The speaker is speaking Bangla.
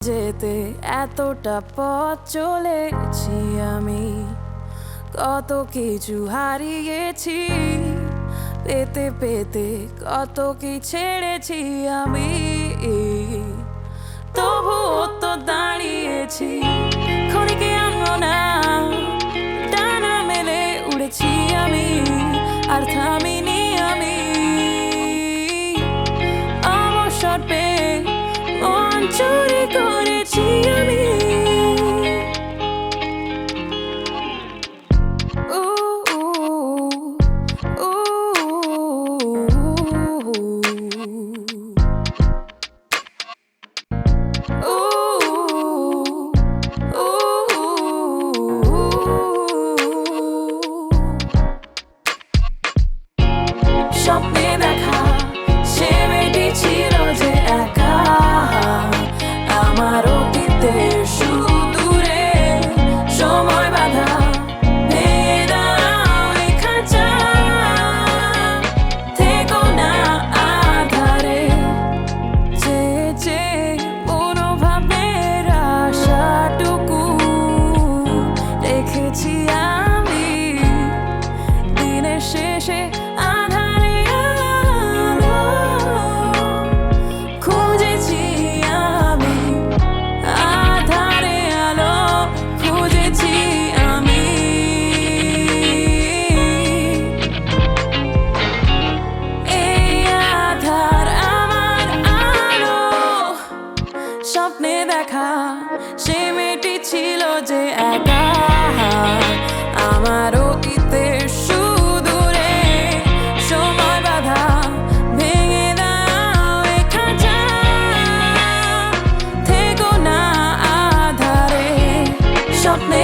যেতে এতটা পথ চলেছি আমি, কত কিছু হারিয়েছি, পেতে পেতে কত কি ছেড়েছি আমি, তবুও তো দাঁড়িয়েছি। ক্ষণিকে আনবো না, ডানা মেলে উড়েছি আমি, আর থামিনি আমি। অবসর পেয়ে মন চুরি করেছি আমি। স্বপ্নে দেখা সে মেয়েটি ছিল যে একা, আমার অতীতের সুদূরে সময় বাধা ভেঙে দাও এই খাঁচা, থেকো না আধারে চেয়ে চেয়ে মনোভাবের আশাটুকু রেখেছি আমি দিনের শেষে। স্বপ্নে দেখা সে মেয়েটি ছিল যে একা, আমার অতীতের সুদূরে সময় বাধা ভেঙে দাও এই খাঁচা, থেকো না আধারে স্বপ্নে